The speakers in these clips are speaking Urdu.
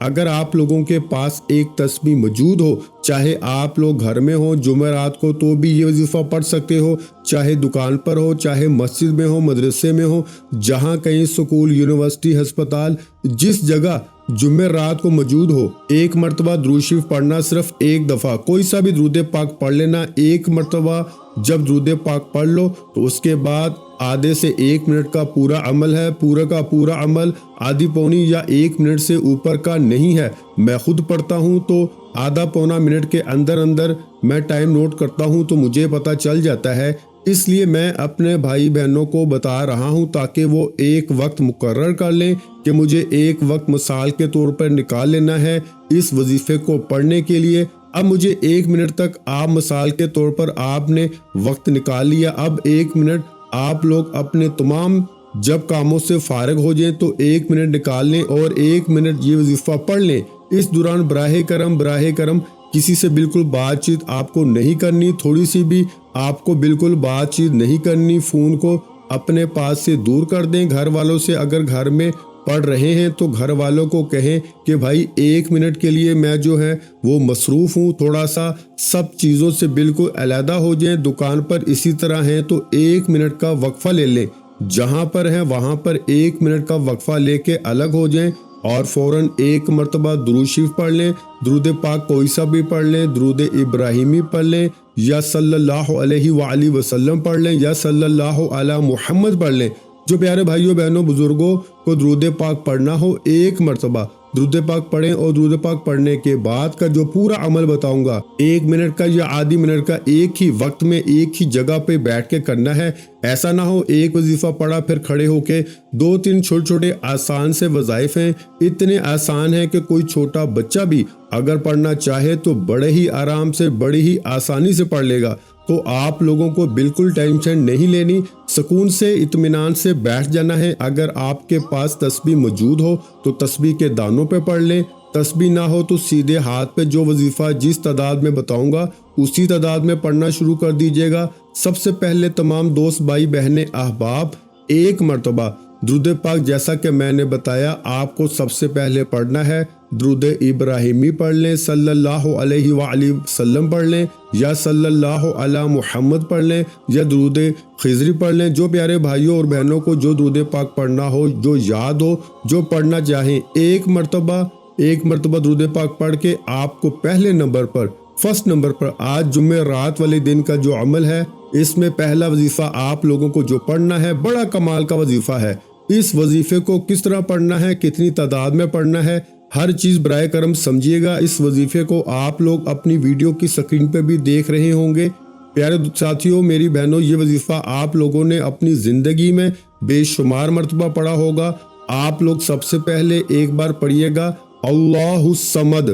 اگر آپ لوگوں کے پاس ایک تسبیح موجود ہو، چاہے آپ لوگ گھر میں ہو جمعرات کو تو بھی یہ وظیفہ پڑھ سکتے ہو، چاہے دکان پر ہو، چاہے مسجد میں ہو، مدرسے میں ہو، جہاں کہیں اسکول، یونیورسٹی، ہسپتال، جس جگہ جمعرات کو موجود ہو، ایک مرتبہ درود شریف پڑھنا، صرف ایک دفعہ کوئی سا بھی درود پاک پڑھ لینا۔ ایک مرتبہ جب درود پاک پڑھ لو تو اس کے بعد آدھے سے 1 منٹ کا پورا عمل ہے، پورا کا پورا عمل آدھی پونی یا 1 منٹ سے اوپر کا نہیں ہے۔ میں خود پڑھتا ہوں تو آدھا پونا منٹ کے اندر اندر میں ٹائم نوٹ کرتا ہوں تو مجھے پتہ چل جاتا ہے، اس لیے میں اپنے بھائی بہنوں کو بتا رہا ہوں تاکہ وہ ایک وقت مقرر کر لیں کہ مجھے ایک وقت مثال کے طور پر نکال لینا ہے اس وظیفے کو پڑھنے کے لیے۔ اب مجھے 1 منٹ تک آپ مثال کے طور پر آپ نے وقت نکال لیا، اب 1 منٹ آپ لوگ اپنے تمام جب کاموں سے فارغ ہو جائیں تو 1 منٹ نکال لیں اور 1 منٹ یہ وظیفہ پڑھ لیں۔ اس دوران براہ کرم کسی سے بالکل بات چیت آپ کو نہیں کرنی، تھوڑی سی بھی آپ کو بالکل بات چیت نہیں کرنی، فون کو اپنے پاس سے دور کر دیں۔ گھر والوں سے اگر گھر میں پڑھ رہے ہیں تو گھر والوں کو کہیں کہ بھائی 1 منٹ کے لیے میں جو ہے وہ مصروف ہوں، تھوڑا سا سب چیزوں سے بالکل علیحدہ ہو جائیں۔ دکان پر اسی طرح ہیں تو 1 منٹ کا وقفہ لے لیں، جہاں پر ہیں وہاں پر 1 منٹ کا وقفہ لے کے الگ ہو جائیں اور فوراً 1 مرتبہ درود شریف پڑھ لیں، درود پاک کوئی سا بھی پڑھ لیں، درود ابراہیمی پڑھ لیں یا صلی اللہ علیہ وآلہ وسلم پڑھ لیں یا صلی اللہ علی محمد پڑھ لیں۔ جو پیارے بھائیوں بہنوں بزرگوں کو درود پاک پڑھنا ہو 1 مرتبہ درود پاک پڑھیں، اور درود پاک پڑھنے کے بعد کا جو پورا عمل بتاؤں گا 1 منٹ کا یا آدھی منٹ کا ایک ہی وقت میں ایک ہی جگہ پہ بیٹھ کے کرنا ہے۔ ایسا نہ ہو ایک وظیفہ پڑھا پھر کھڑے ہو کے 2-3 چھوٹے آسان سے وظائف ہیں، اتنے آسان ہیں کہ کوئی چھوٹا بچہ بھی اگر پڑھنا چاہے تو بڑے ہی آرام سے بڑی ہی آسانی سے پڑھ لے گا۔ تو آپ لوگوں کو بالکل ٹینشن نہیں لینی، سکون سے اطمینان سے بیٹھ جانا ہے۔ اگر آپ کے پاس تسبیح موجود ہو تو تسبیح کے دانوں پہ پڑھ لیں، تسبیح نہ ہو تو سیدھے ہاتھ پہ جو وظیفہ جس تعداد میں بتاؤں گا اسی تعداد میں پڑھنا شروع کر دیجیے گا۔ سب سے پہلے تمام دوست بھائی بہنیں احباب 1 مرتبہ درود پاک جیسا کہ میں نے بتایا آپ کو سب سے پہلے پڑھنا ہے، درود ابراہیمی پڑھ لیں، صلی اللہ علیہ وآلہ وسلم پڑھ لیں یا صلی اللہ علی محمد پڑھ لیں یا درود خضری پڑھ لیں۔ جو پیارے بھائیوں اور بہنوں کو جو درود پاک پڑھنا ہو، جو یاد ہو، جو پڑھنا چاہیں، 1 مرتبہ درود پاک پڑھ کے آپ کو پہلے نمبر پر، فرسٹ نمبر پر آج جمعرات والے دن کا جو عمل ہے اس میں پہلا وظیفہ آپ لوگوں کو جو پڑھنا ہے بڑا کمال کا وظیفہ ہے۔ اس وظیفے کو کس طرح پڑھنا ہے، کتنی تعداد میں پڑھنا ہے، ہر چیز برائے کرم سمجھیے گا۔ اس وظیفے کو آپ لوگ اپنی ویڈیو کی سکرین پہ بھی دیکھ رہے ہوں گے۔ پیارے ساتھیوں، میری بہنوں، یہ وظیفہ آپ لوگوں نے اپنی زندگی میں بے شمار مرتبہ پڑھا ہوگا۔ آپ لوگ سب سے پہلے ایک بار پڑھیے گا اللہ الصمد،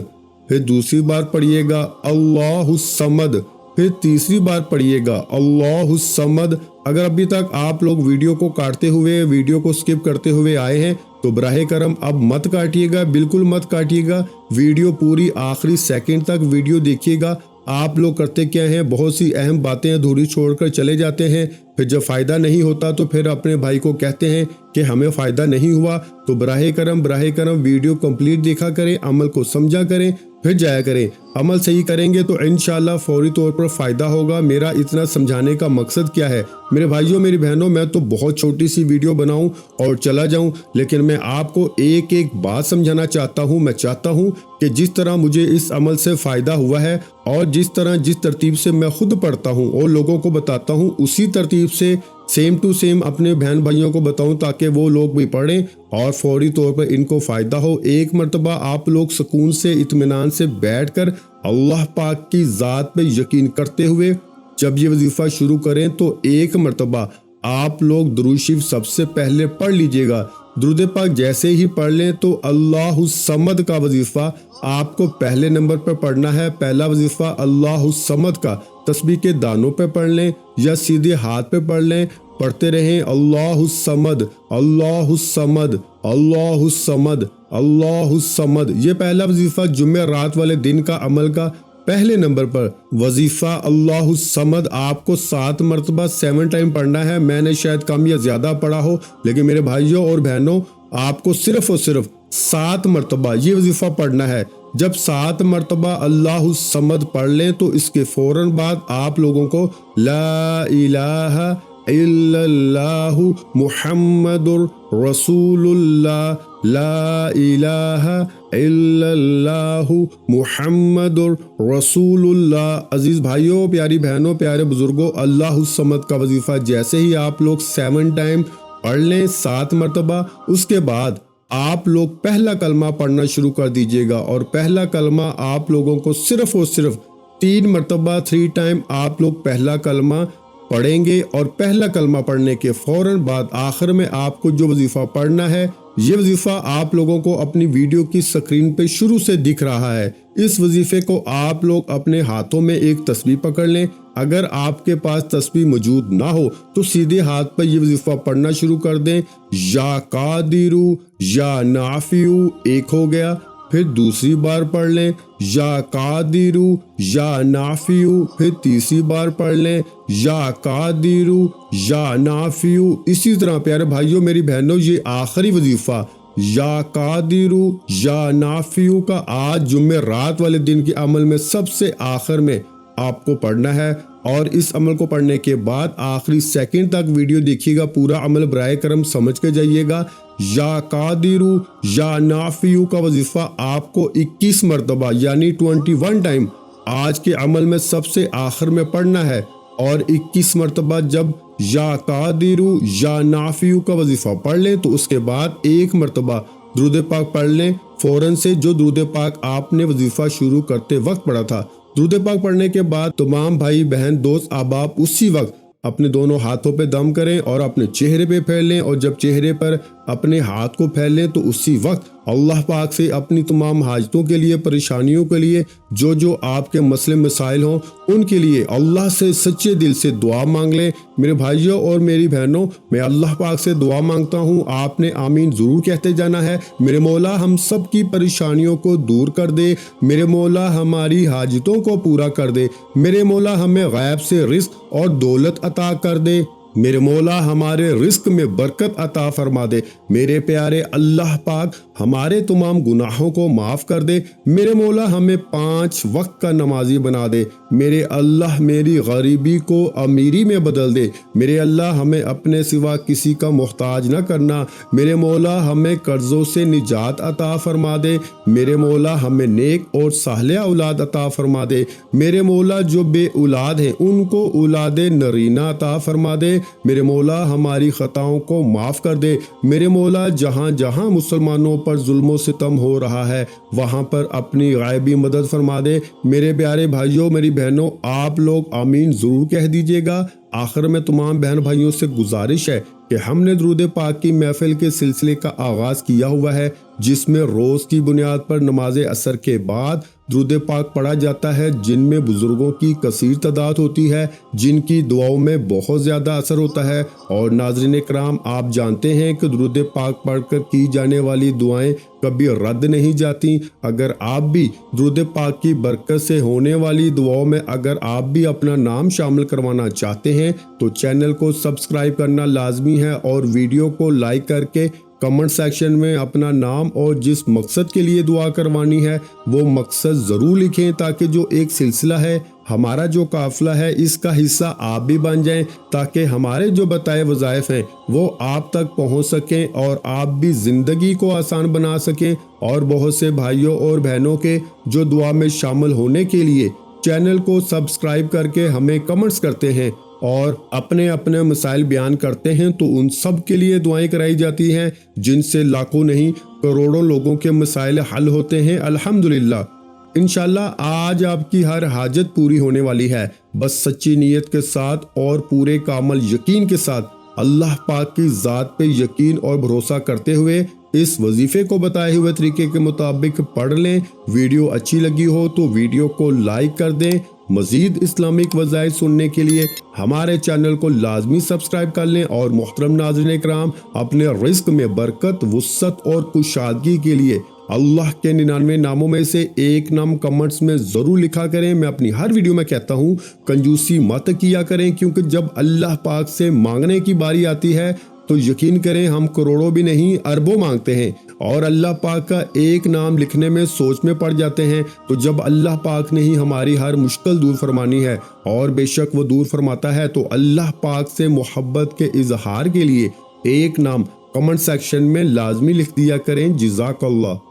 پھر دوسری بار پڑھیے گا اللہ الصمد، پھر تیسری بار پڑھیے گا اللہ الصمد۔ اگر ابھی تک آپ لوگ ویڈیو کو کاٹتے ہوئے، ویڈیو کو سکپ کرتے ہوئے آئے ہیں تو براہ کرم اب مت کاٹیے گا، بالکل مت کاٹیے گا، ویڈیو پوری آخری سیکنڈ تک ویڈیو دیکھیے گا۔ آپ لوگ کرتے کیا ہیں، بہت سی اہم باتیں ادھوری چھوڑ کر چلے جاتے ہیں، پھر جب فائدہ نہیں ہوتا تو پھر اپنے بھائی کو کہتے ہیں کہ ہمیں فائدہ نہیں ہوا۔ تو براہ کرم ویڈیو کمپلیٹ دیکھا کریں، عمل کو سمجھا کریں، پھر جایا کریں۔ عمل صحیح کریں گے تو انشاءاللہ فوری طور پر فائدہ ہوگا۔ میرا اتنا سمجھانے کا مقصد کیا ہے میرے بھائیوں میری بہنوں، میں تو بہت چھوٹی سی ویڈیو بناؤں اور چلا جاؤں، لیکن میں آپ کو ایک ایک بات سمجھانا چاہتا ہوں۔ میں چاہتا ہوں کہ جس طرح مجھے اس عمل سے فائدہ ہوا ہے اور جس ترتیب سے میں خود پڑھتا ہوں اور لوگوں کو بتاتا ہوں، اسی ترتیب سے سیم ٹو سیم اپنے بہن بھائیوں کو بتاؤں تاکہ وہ لوگ بھی پڑھیں اور فوری طور پر ان کو فائدہ ہو۔ 1 مرتبہ آپ لوگ سکون سے اطمینان سے بیٹھ کر اللہ پاک کی ذات پہ یقین کرتے ہوئے جب یہ وظیفہ شروع کریں تو 1 مرتبہ آپ لوگ درود شریف سب سے پہلے پڑھ لیجئے گا۔ درود پاک جیسے ہی پڑھ لیں تو اللہ الصمد کا وظیفہ آپ کو پہلے نمبر پر پڑھنا ہے۔ پہلا وظیفہ اللہ الصمد کا تسبیح کے دانوں پہ پڑھ لیں یا سیدھے ہاتھ پہ پڑھ لیں، پڑھتے رہیں اللہ الصمد اللہ الصمد اللہ الصمد اللہ الصمد۔ یہ پہلا وظیفہ جمعرات والے دن کا عمل کا پہلے نمبر پر وظیفہ اللہ الصمد آپ کو 7 مرتبہ 7 ٹائم پڑھنا ہے۔ میں نے شاید کم یا زیادہ پڑھا ہو، لیکن میرے بھائیوں اور بہنوں آپ کو صرف اور صرف 7 مرتبہ یہ وظیفہ پڑھنا ہے۔ جب 7 مرتبہ اللہ الصمد پڑھ لیں تو اس کے فوراً بعد آپ لوگوں کو لا الہ الا اللہ محمد رسول اللہ، لا الہ الا اللہ محمد رسول اللہ۔ عزیز بھائیوں، پیاری بہنوں، پیارے بزرگوں، اللہ الصمد کا وظیفہ جیسے ہی آپ لوگ 7 ٹائم پڑھ لیں 7 مرتبہ، اس کے بعد آپ لوگ پہلا کلمہ پڑھنا شروع کر دیجئے گا، اور پہلا کلمہ آپ لوگوں کو صرف اور صرف 3 مرتبہ 3 ٹائم آپ لوگ پہلا کلمہ پڑھیں گے، اور پہلا کلمہ پڑھنے کے فوراً بعد آخر میں آپ کو جو وظیفہ پڑھنا ہے، یہ وظیفہ آپ لوگوں کو اپنی ویڈیو کی سکرین پہ شروع سے دکھ رہا ہے۔ اس وظیفے کو آپ لوگ اپنے ہاتھوں میں ایک تسبیح پکڑ لیں۔ اگر آپ کے پاس تسبیح موجود نہ ہو تو سیدھے ہاتھ پر یہ وظیفہ پڑھنا شروع کر دیں۔ یا قادرو یا نافیو ایک ہو گیا، پھر دوسری بار پڑھ لیں یا قادرو یا نافیو، پھر تیسری بار پڑھ لیں یا قادرو یا نافیو۔ اسی طرح پیارے بھائیوں، میری بہنوں، یہ آخری وظیفہ یا قادرو یا نافیو کا آج جمعرات والے دن کے عمل میں سب سے آخر میں آپ کو پڑھنا ہے، اور اس عمل کو پڑھنے کے بعد آخری سیکنڈ تک ویڈیو دیکھیے گا، پورا عمل برائے کرم سمجھ کے جائیے گا۔ یا قادرو یا نافیو کا وظیفہ آپ کو 21 مرتبہ یعنی 21 ٹائم آج کے عمل میں سب سے آخر میں پڑھنا ہے، اور 21 مرتبہ جب یا قادرو یا نافیو کا وظیفہ پڑھ لیں تو اس کے بعد 1 مرتبہ درود پاک پڑھ لیں فوراً سے، جو درود پاک آپ نے وظیفہ شروع کرتے وقت پڑھا تھا۔ درود پاک پڑھنے کے بعد تمام بھائی بہن دوست احباب اسی وقت اپنے دونوں ہاتھوں پہ دم کریں اور اپنے چہرے پہ پھیر لیں، اور جب چہرے پر اپنے ہاتھ کو پھیر لیں تو اسی وقت اللہ پاک سے اپنی تمام حاجتوں کے لیے، پریشانیوں کے لیے، جو آپ کے مسئلے مسائل ہوں ان کے لیے اللہ سے سچے دل سے دعا مانگ لیں۔ میرے بھائیوں اور میری بہنوں، میں اللہ پاک سے دعا مانگتا ہوں، آپ نے آمین ضرور کہتے جانا ہے۔ میرے مولا ہم سب کی پریشانیوں کو دور کر دے، میرے مولا ہماری حاجتوں کو پورا کر دے، میرے مولا ہمیں غیب سے رزق اور دولت عطا کر دے، میرے مولا ہمارے رزق میں برکت عطا فرما دے، میرے پیارے اللہ پاک ہمارے تمام گناہوں کو معاف کر دے، میرے مولا ہمیں 5 وقت کا نمازی بنا دے، میرے اللہ میری غریبی کو امیری میں بدل دے، میرے اللہ ہمیں اپنے سوا کسی کا محتاج نہ کرنا، میرے مولا ہمیں قرضوں سے نجات عطا فرما دے، میرے مولا ہمیں نیک اور صالح اولاد عطا فرما دے، میرے مولا جو بے اولاد ہیں ان کو اولاد نرینہ عطا فرما دے، میرے مولا ہماری خطاؤں کو معاف کر دے، میرے مولا جہاں جہاں مسلمانوں پر ظلم و ستم ہو رہا ہے وہاں پر اپنی غائبی مدد فرما دے۔ میرے پیارے بھائیوں میری بہنوں، آپ لوگ آمین ضرور کہہ دیجئے گا۔ آخر میں تمام بہن بھائیوں سے گزارش ہے کہ ہم نے درود پاک کی محفل کے سلسلے کا آغاز کیا ہوا ہے، جس میں روز کی بنیاد پر نماز عصر کے بعد درود پاک پڑھا جاتا ہے، جن میں بزرگوں کی کثیر تعداد ہوتی ہے، جن کی دعاؤں میں بہت زیادہ اثر ہوتا ہے۔ اور ناظرین کرام، آپ جانتے ہیں کہ درود پاک پڑھ کر کی جانے والی دعائیں کبھی رد نہیں جاتی۔ اگر آپ بھی درود پاک کی برکت سے ہونے والی دعاؤں میں اگر آپ بھی اپنا نام شامل کروانا چاہتے ہیں تو چینل کو سبسکرائب کرنا لازمی ہے، اور ویڈیو کو لائک کر کے کمنٹ سیکشن میں اپنا نام اور جس مقصد کے لیے دعا کروانی ہے وہ مقصد ضرور لکھیں، تاکہ جو ایک سلسلہ ہے، ہمارا جو قافلہ ہے، اس کا حصہ آپ بھی بن جائیں، تاکہ ہمارے جو بتائے وظائف ہیں وہ آپ تک پہنچ سکیں اور آپ بھی زندگی کو آسان بنا سکیں، اور بہت سے بھائیوں اور بہنوں کے جو دعا میں شامل ہونے کے لیے چینل کو سبسکرائب کر کے ہمیں کمنٹس کرتے ہیں اور اپنے اپنے مسائل بیان کرتے ہیں، تو ان سب کے لیے دعائیں کرائی جاتی ہیں، جن سے لاکھوں نہیں کروڑوں لوگوں کے مسائل حل ہوتے ہیں الحمدللہ۔ انشاءاللہ آج آپ کی ہر حاجت پوری ہونے والی ہے، بس سچی نیت کے ساتھ اور پورے کامل یقین کے ساتھ اللہ پاک کی ذات پہ یقین اور بھروسہ کرتے ہوئے اس وظیفے کو بتائے ہوئے طریقے کے مطابق پڑھ لیں۔ ویڈیو اچھی لگی ہو تو ویڈیو کو لائک کر دیں۔ مزید اسلامک وظائف سننے کے لیے ہمارے چینل کو لازمی سبسکرائب کر لیں، اور محترم ناظرین اکرام، اپنے رزق میں برکت، وسعت اور کشادگی کے لیے اللہ کے 99 ناموں میں سے ایک نام کمنٹس میں ضرور لکھا کریں۔ میں اپنی ہر ویڈیو میں کہتا ہوں کنجوسی مت کیا کریں، کیونکہ جب اللہ پاک سے مانگنے کی باری آتی ہے تو یقین کریں ہم کروڑوں بھی نہیں اربوں مانگتے ہیں، اور اللہ پاک کا ایک نام لکھنے میں سوچ میں پڑ جاتے ہیں تو جب اللہ پاک نے ہی ہماری ہر مشکل دور فرمانی ہے اور بے شک وہ دور فرماتا ہے تو اللہ پاک سے محبت کے اظہار کے لیے ایک نام کمنٹ سیکشن میں لازمی لکھ دیا کریں۔ جزاک اللہ۔